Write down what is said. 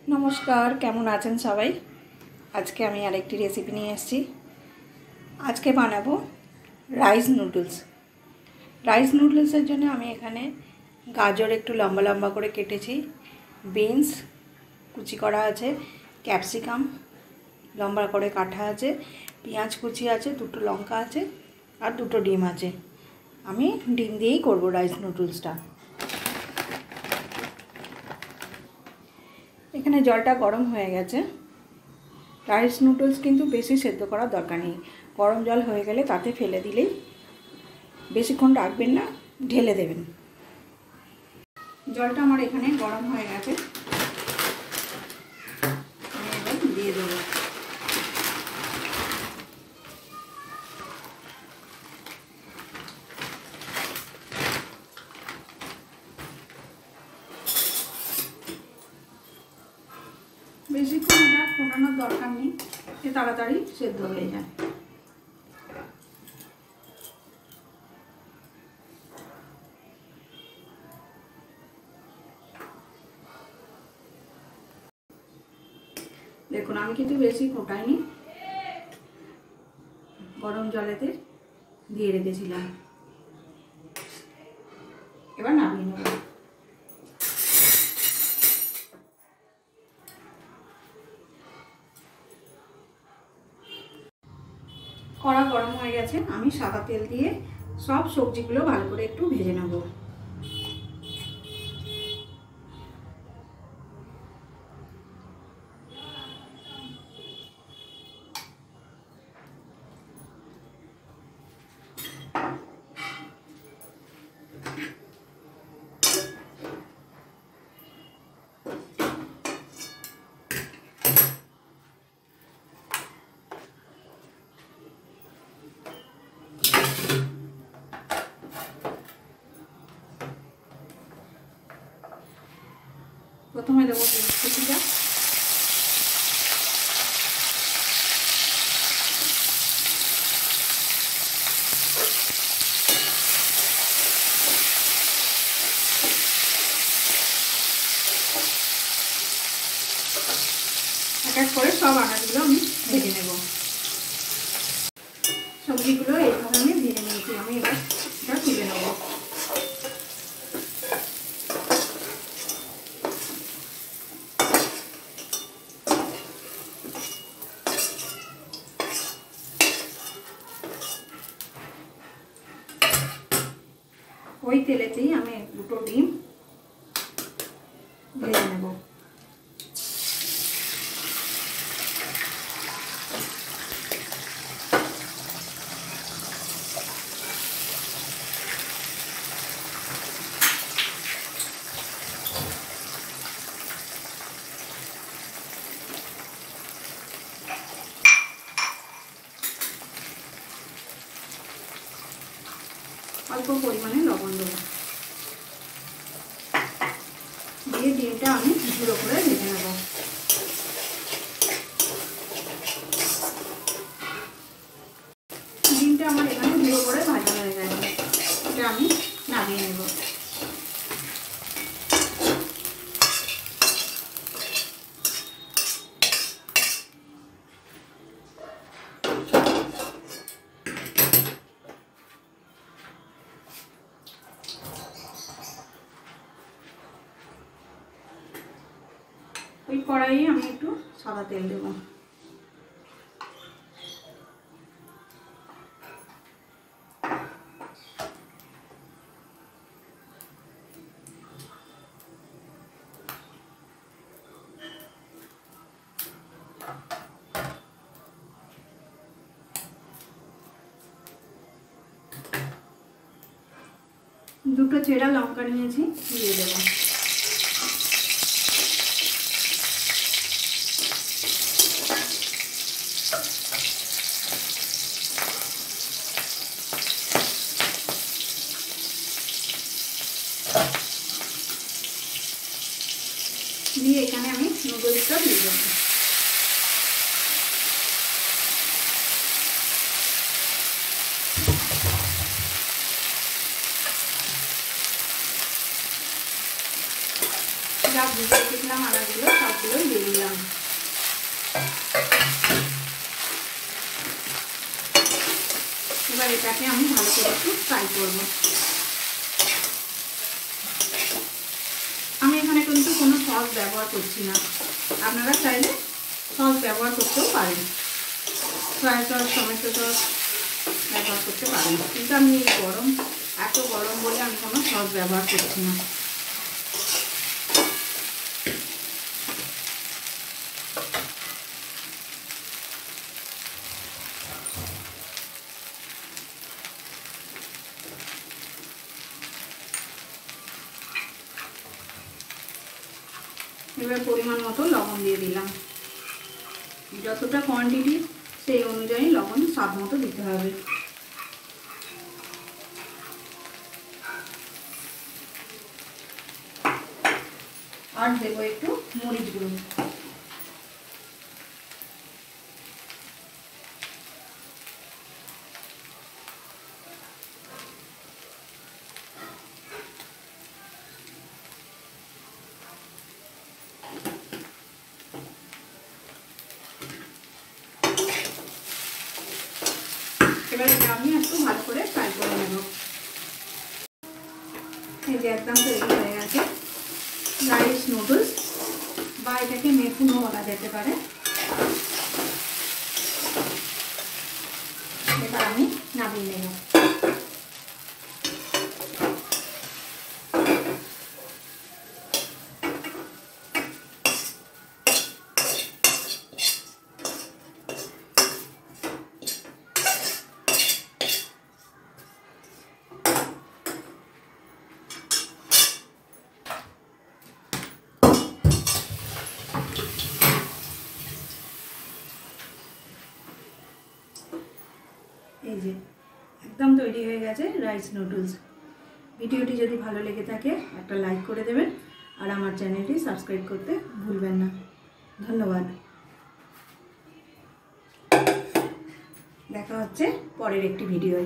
नमस्कार केमन आছেন सबाई। आज के आमी आरेकटी रेसिपि निये एसेछि। आज के बानाबो राइस नुडल्स। राइस नुडल्सের জন্য আমি এখানে গাজর একটু লম্বা লম্বা করে কেটেছি, বিনস কুচি করা আছে, ক্যাপসিকাম লম্বা করে কাটা আছে, পেঁয়াজ কুচি আছে, দুটো লঙ্কা আছে আর দুটো ডিম আছে। আমি ডিম দিয়েই করব রাইস নুডলসটা। এখানে জলটা গরম হয়ে গেছে। রাইস নুডলস কিন্তু বেশি সেদ্ধ করার দরকার নেই, গরম জল হয়ে গেলে তাতে ফেলে দিলেই, বেশিক্ষণ রাখবেন না, ঢেলে দেবেন। জলটা আমার এখানে গরম হয়ে গেছে, আমি এবার দিয়ে দেবো। বেশিক্ষণ এটা ফোটানোর দরকার নেই, এ তাড়াতাড়ি সেদ্ধ হয়ে যায়। দেখুন আমি কিন্তু বেশি ফোটাইনি, গরম জলেতে দিয়ে রেখেছিলাম। এবার নামিয়ে নেব। কড়া গরম হয়ে গেছে, আমি সাদা তেল দিয়ে সব সবজিগুলো ভালো করে একটু ভেজে নেব। প্রথমে দেবো কুচিটা, এক এক করে সব আনাজগুলো আমি ভেজে নেব। সবজিগুলো এইভাবে আমি ভেজে নিয়েছি, আমি এবার এটা তুলে নেব। ওই তেলেতেই আমি দুটো ডিম ভেজে নেব। অল্প পরিমাণে লবণ দেবো, দিয়ে ডিমটা আমি গুঁড়ো করে ভেজে নেব। ডিমটা আমার এখানে গুঁড়ো করে ভাজা হয়ে গেছে, এটা আমি নামিয়ে নেব। ওই কড়াইয়ে আমি একটু সাদা তেল দেব। দুটো চেরা লঙ্কা নিয়েছি, দিয়ে দেব। দিয়ে এখানে আমি নুডলসটা দিয়ে দেবো। যা ভিজে রেখেছিলাম আনাজগুলো সবগুলোই দিয়ে দিলাম। এবার এটাকে আমি ভালো করে একটু ফ্রাই করবো। আমি এখানে কিন্তু কোনো সস ব্যবহার করছি না, আপনারা চাইলে সস ব্যবহার করতেও পারেন, সয়া সস, টমেটো সস ব্যবহার করতে পারেন, কিন্তু আমি এই এত গরম বলে আমি কোনো সস ব্যবহার করছি না। এবার পরিমাণ মতো লবণ দিয়ে দিলাম। যতটা কোয়ান্টিটি সেই অনুযায়ী লবণ স্বাদ মতো দিতে হবে। আর দেবো একটু মরিচ গুঁড়ো। এবার এটা আমি একটু ভালো করে ফ্রাই করে নেব। এই যে একদম তৈরি হয়ে গেছে রাইস নুডলস, বা এটাকে মেথুনও বলা যেতে পারে। এবার আমি নামিয়ে নেব। এই যে একদম তৈরি হয়ে গেছে রাইস নুডলস। ভিডিওটি যদি ভালো লেগে থাকে একটা লাইক করে দেবেন, আর আমার চ্যানেলটি সাবস্ক্রাইব করতে ভুলবেন না। ধন্যবাদ। দেখা হচ্ছে পরের একটি ভিডিওয়।